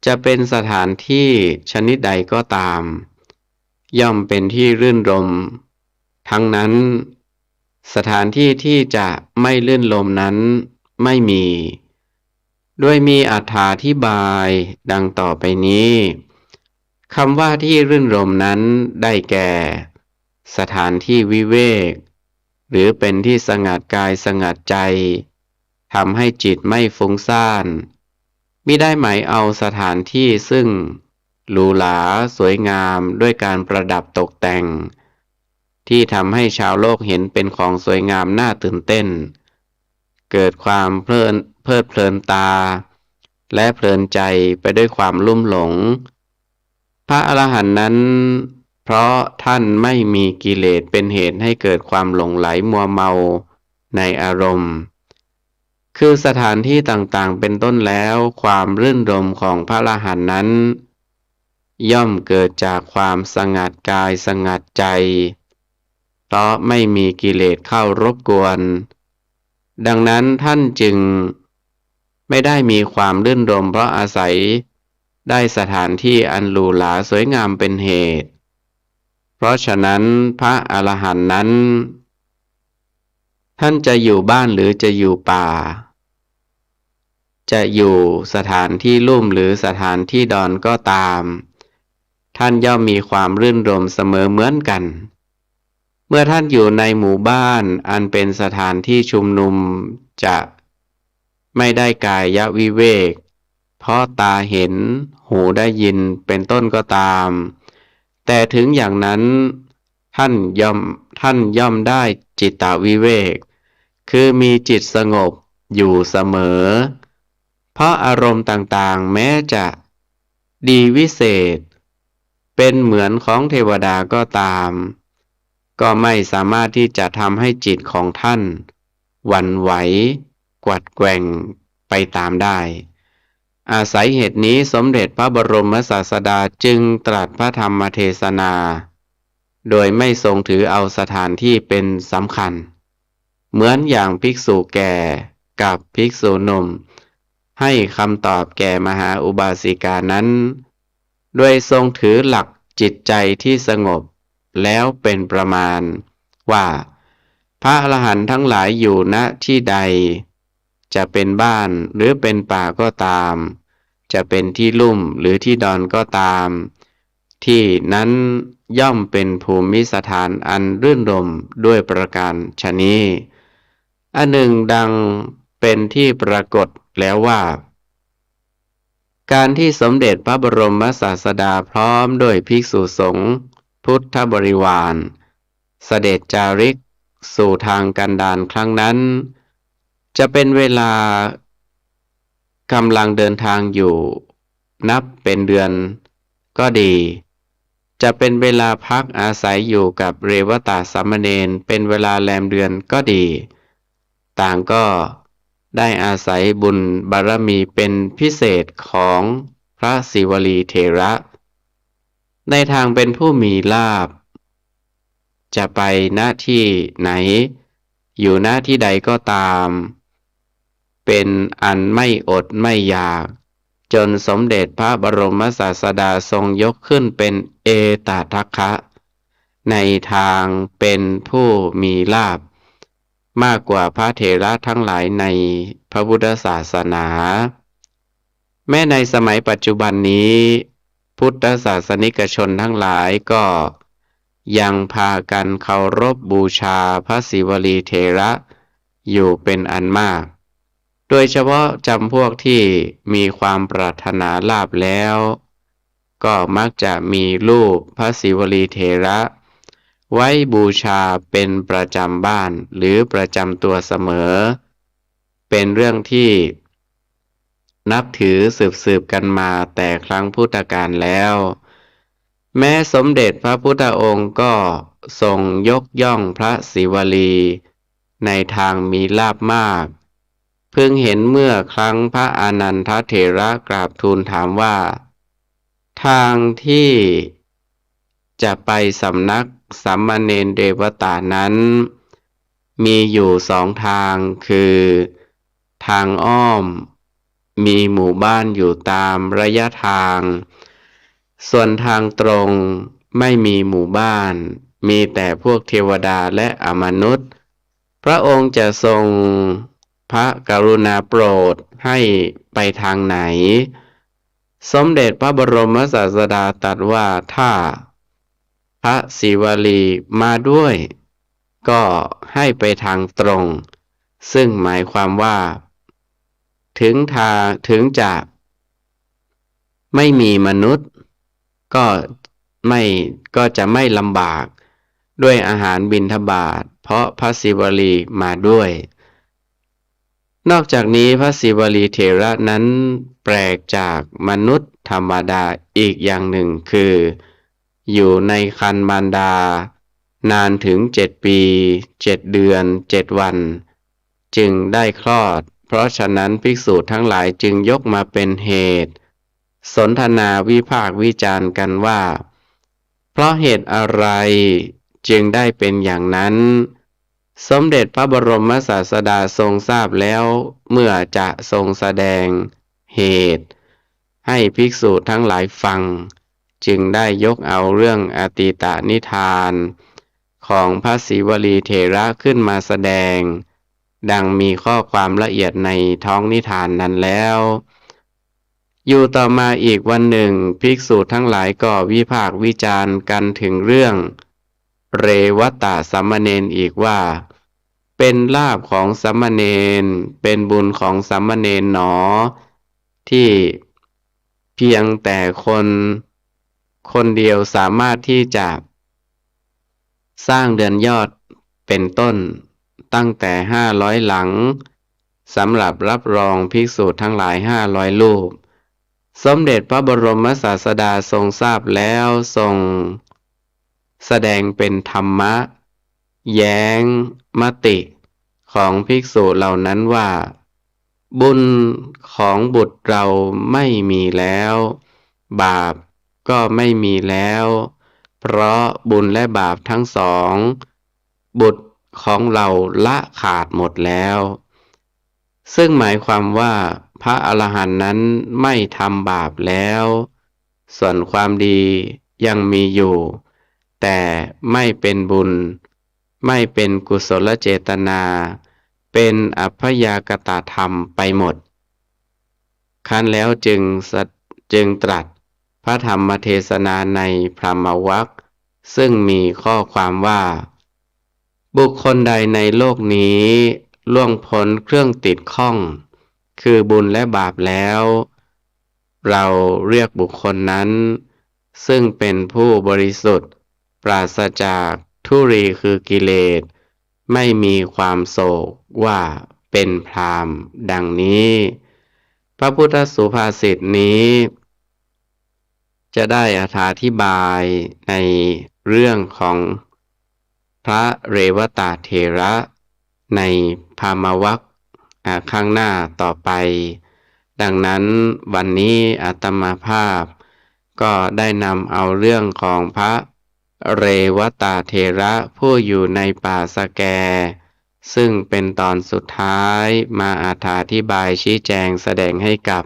จะเป็นสถานที่ชนิดใดก็ตามย่อมเป็นที่รื่นรมทั้งนั้นสถานที่ที่จะไม่ลื่นลมนั้นไม่มีด้วยมีอรรถาธิบายดังต่อไปนี้คำว่าที่รื่นรมนั้นได้แก่สถานที่วิเวกหรือเป็นที่สงัดกายสงัดใจทำให้จิตไม่ฟุ้งซ่านมิได้หมายเอาสถานที่ซึ่งหรูหราสวยงามด้วยการประดับตกแต่งที่ทำให้ชาวโลกเห็นเป็นของสวยงามน่าตื่นเต้นเกิดความเพลิดเพลินตาและเพลินใจไปด้วยความลุ่มหลงพระอรหันต์นั้นเพราะท่านไม่มีกิเลสเป็นเหตุให้เกิดความหลงไหลมัวเมาในอารมณ์คือสถานที่ต่างๆเป็นต้นแล้วความรื่นรมของพระอรหันต์นั้น ย่อมเกิดจากความสงัดกายสงัดใจเพราะไม่มีกิเลสเข้ารบกวนดังนั้นท่านจึงไม่ได้มีความรื่นรมเพราะอาศัยได้สถานที่อันหรูหราสวยงามเป็นเหตุเพราะฉะนั้นพระอรหันต์นั้นท่านจะอยู่บ้านหรือจะอยู่ป่าจะอยู่สถานที่ลุ่มหรือสถานที่ดอนก็ตามท่านย่อมมีความรื่นรมเสมอเหมือนกันเมื่อท่านอยู่ในหมู่บ้านอันเป็นสถานที่ชุมนุมจะไม่ได้กายวิเวกเพราะตาเห็นหูได้ยินเป็นต้นก็ตามแต่ถึงอย่างนั้นท่านย่อมได้จิตตวิเวกคือมีจิตสงบอยู่เสมอเพราะอารมณ์ต่างๆแม้จะดีวิเศษเป็นเหมือนของเทวดาก็ตามก็ไม่สามารถที่จะทำให้จิตของท่านหวั่นไหวกวัดแกว่งไปตามได้อาศัยเหตุนี้สมเด็จพระบรมศาสดาจึงตรัสพระธรรมเทศนาโดยไม่ทรงถือเอาสถานที่เป็นสำคัญเหมือนอย่างภิกษุแก่กับภิกษุหนุ่มให้คำตอบแก่มหาอุบาสิกานั้นโดยทรงถือหลักจิตใจที่สงบแล้วเป็นประมาณว่าพระอรหันต์ทั้งหลายอยู่ณที่ใดจะเป็นบ้านหรือเป็นป่าก็ตามจะเป็นที่ลุ่มหรือที่ดอนก็ตามที่นั้นย่อมเป็นภูมิสถานอันรื่นรมด้วยประการฉะนี้อันหนึ่งดังเป็นที่ปรากฏแล้วว่าการที่สมเด็จพระบรมศาสดาพร้อมด้วยภิกษุสงฆ์พุทธบริวารเสด็จจาริกสู่ทางกันดารครั้งนั้นจะเป็นเวลากำลังเดินทางอยู่นับเป็นเดือนก็ดีจะเป็นเวลาพักอาศัยอยู่กับเรวตสามเณรเป็นเวลาแรมเดือนก็ดีต่างก็ได้อาศัยบุญบารมีเป็นพิเศษของพระศิวลีเถระในทางเป็นผู้มีลาภจะไปหน้าที่ไหนอยู่หน้าที่ใดก็ตามเป็นอันไม่อดไม่อยากจนสมเด็จพระบรมศาสดาทรงยกขึ้นเป็นเอตทัคคะในทางเป็นผู้มีลาภมากกว่าพระเถระทั้งหลายในพระพุทธศาสนาแม้ในสมัยปัจจุบันนี้พุทธศาสนิกชนทั้งหลายก็ยังพากันเคารพบูชาพระศิวลีเถระอยู่เป็นอันมากโดยเฉพาะจำพวกที่มีความปรารถนาลาภแล้วก็มักจะมีรูปพระศิวลีเถระไว้บูชาเป็นประจำบ้านหรือประจำตัวเสมอเป็นเรื่องที่นับถือสืบกันมาแต่ครั้งพุทธกาลแล้วแม้สมเด็จพระพุทธองค์ก็ทรงยกย่องพระศิวลีในทางมีลาภมากเพิ่งเห็นเมื่อครั้งพระอานันทเถระกราบทูลถามว่าทางที่จะไปสำนักสามเณรเดวตานั้นมีอยู่สองทางคือทางอ้อมมีหมู่บ้านอยู่ตามระยะทางส่วนทางตรงไม่มีหมู่บ้านมีแต่พวกเทวดาและอมนุษย์พระองค์จะทรงพระกรุณาโปรดให้ไปทางไหนสมเด็จพระบรมศาสดาตรัสว่าถ้าพระศิวลีมาด้วยก็ให้ไปทางตรงซึ่งหมายความว่าถึงจะไม่มีมนุษย์ก็จะไม่ลำบากด้วยอาหารบิณฑบาตเพราะพระศิวลีมาด้วยนอกจากนี้พระศิวลีเถระนั้นแปลกจากมนุษย์ธรรมดาอีกอย่างหนึ่งคืออยู่ในครรภ์มารดานานถึง7 ปี7 เดือน7 วันจึงได้คลอดเพราะฉะนั้นภิกษุทั้งหลายจึงยกมาเป็นเหตุ สนทนาวิพากษ์วิจารณ์กันว่า เพราะเหตุอะไรจึงได้เป็นอย่างนั้น สมเด็จพระบรมศาสดาทรงทราบแล้วเมื่อจะทรงแสดงเหตุให้ภิกษุทั้งหลายฟัง จึงได้ยกเอาเรื่องอติตนิทานของพระศรีวลีเถระขึ้นมาแสดง ดังมีข้อความละเอียดในท้องนิทานนั้นแล้ว อยู่ต่อมาอีกวันหนึ่งภิกษุทั้งหลายก็วิพากษ์วิจารณ์กันถึงเรื่องเรวตะสามเณรอีกว่า เป็นลาภของสามเณรเป็นบุญของสามเณรหนอที่เพียงแต่คนเดียวสามารถที่จะสร้างเรือนยอดเป็นต้นตั้งแต่500หลังสำหรับรับรองภิกษุทั้งหลาย500รูปสมเด็จพระบรมศาสดาทรงทราบแล้วทรงแสดงเป็นธรรมะแย้งมติของภิกษุเหล่านั้นว่า บุญของบุตรเราไม่มีแล้วบาปก็ไม่มีแล้วเพราะบุญและบาปทั้งสองบุตรของเราละขาดหมดแล้วซึ่งหมายความว่าพระอรหันต์นั้นไม่ทำบาปแล้วส่วนความดียังมีอยู่แต่ไม่เป็นบุญไม่เป็นกุศลเจตนาเป็นอัพยากตธรรมไปหมดครั้นแล้วจึงตรัสพระธรรมเทศนาในพรหมวรรคซึ่งมีข้อความว่าบุคคลใดในโลกนี้ล่วงพ้นเครื่องติดข้องคือบุญและบาปแล้วเราเรียกบุคคลนั้นซึ่งเป็นผู้บริสุทธิ์ปราศจากทุรีคือกิเลสไม่มีความโศกว่าเป็นพราหมณ์ดังนี้พระพุทธสุภาษิตนี้จะได้อธิบายในเรื่องของพระเรวตเถระในพรหมวรรคข้างหน้าต่อไปดังนั้นวันนี้อาตมาภาพก็ได้นำเอาเรื่องของพระเรวตเถระผู้อยู่ในป่าสะแกซึ่งเป็นตอนสุดท้ายมาอธิบายชี้แจงแสดงให้กับ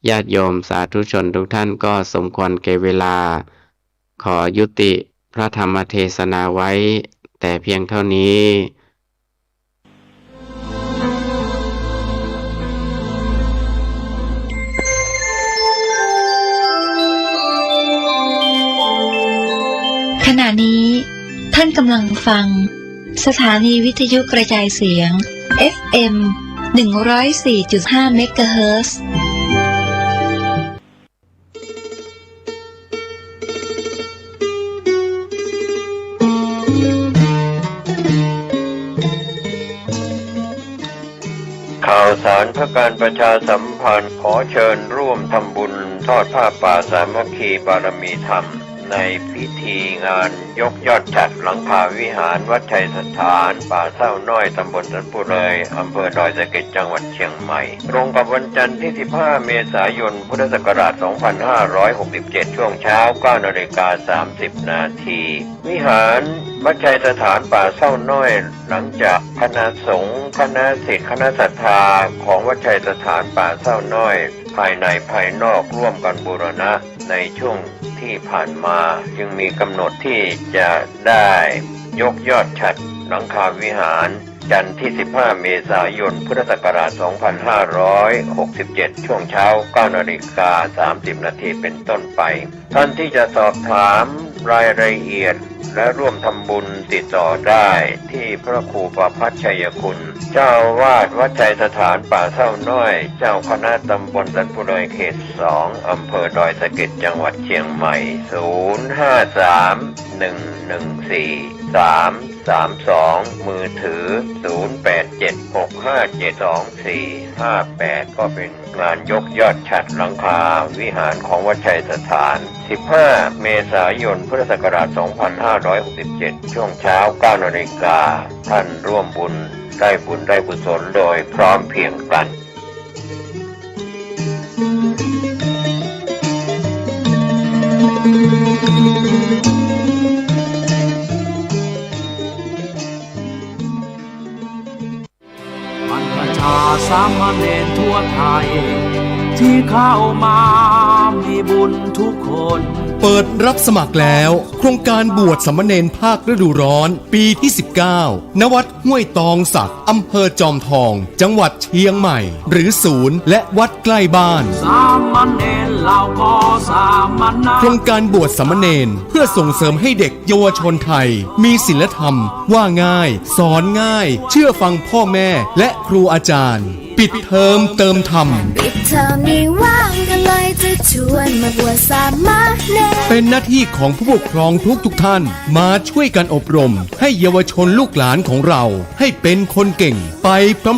ญาติโยมสาธุชนทุกท่านก็สมควรแก่เวลาขอยุติพระธรรมเทศนาไว้แต่เพียงเท่านี้ขณะนี้ท่านกำลังฟังสถานีวิทยุกระจายเสียง FM 104.5 เมกะเฮิรตซ์ข่าวสารเพื่อการประชาสัมพันธ์ขอเชิญร่วมทำบุญทอดผ้าป่าสามัคคีบารมีธรรมในพิธีงานยกยอดฉัตรหลังคาวิหารวัดชัยสถานป่าเศร้าน้อยตำบลสันปุเรยอำเภอดอยสะเก็ดจังหวัดเชียงใหม่ตรงกับวันจันทร์ที่15 เมษายนพุทธศักราช 2567 ช่วงเช้า 9:30 น.วิหารวัดชัยสถานป่าเศร้าน้อยหลังจากคณะสงฆ์คณะศิษย์คณะศรัทธาของวัดชัยสถานป่าเศร้าน้อยภายในภายนอกร่วมกันบูรณะในช่วงที่ผ่านมาจึงมีกำหนดที่จะได้ยกยอดฉัตรหลังคาวิหารจันทร์ที่15 เมษายนพุทธศักราช 2567 ช่วงเช้า 9:30 น.เป็นต้นไปท่านที่จะสอบถามรายละเอียดและร่วมทำบุญติดต่อได้ที่พระครูประภัชชัยคุณเจ้าอาวาสวัดชัยสถานป่าเศร้าน้อยเจ้าคณะตำบลสันปุเรยเขต 2 อำเภอดอยสะเก็ดจังหวัดเชียงใหม่ 053-114-332 มือถือ 0876572458 ก็เป็นงานยกยอดฉัตรหลังคาวิหารของวัดชัยสถาน15 เมษายน พุทธศักราช 2567 ช่วงเช้า 9 นาฬิกาท่านร่วมบุญได้กุศลโดยพร้อมเพรียงกัน ประชาสามเณรทั่วไทย ที่เข้ามามีบุญทุกคน เปิดรับสมัครแล้วโครงการบวชสามเณรภาคฤดูร้อนปีที่ 19 ณ วัดห้วยตองสักอำเภอจอมทอง จังหวัดเชียงใหม่ หรือศูนย์และวัดใกล้บ้าน สามเณรเราก็สามณะ โครงการบวชสามเณรเพื่อส่งเสริมให้เด็กเยาวชนไทย มีศีลธรรม ว่าง่าย สอนง่าย เชื่อฟังพ่อแม่และครูอาจารย์ ปิดเทอมเติมธรรม ปิดเทอมนี้ว่างกันเลยจะชวนมาบวชสามเณร เป็นหน้าที่ของผู้ปกครองทุกท่านมาช่วยกันอบรม ให้เยาวชนลูกหลานของเรา ให้เป็นคนเก่งไป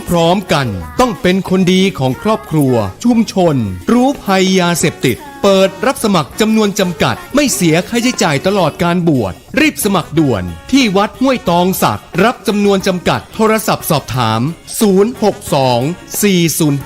พร้อมๆกัน ต้องเป็นคนดีของครอบครัว ชุมชน รู้ภัยยาเสพติด เปิดรับสมัครจำนวนจำกัด ไม่เสียค่าใช้จ่ายตลอดการบวชรีบสมัครด่วนที่วัดห้วยตองสักรับจำนวนจำกัดโทรศัพท์สอบถาม 062 405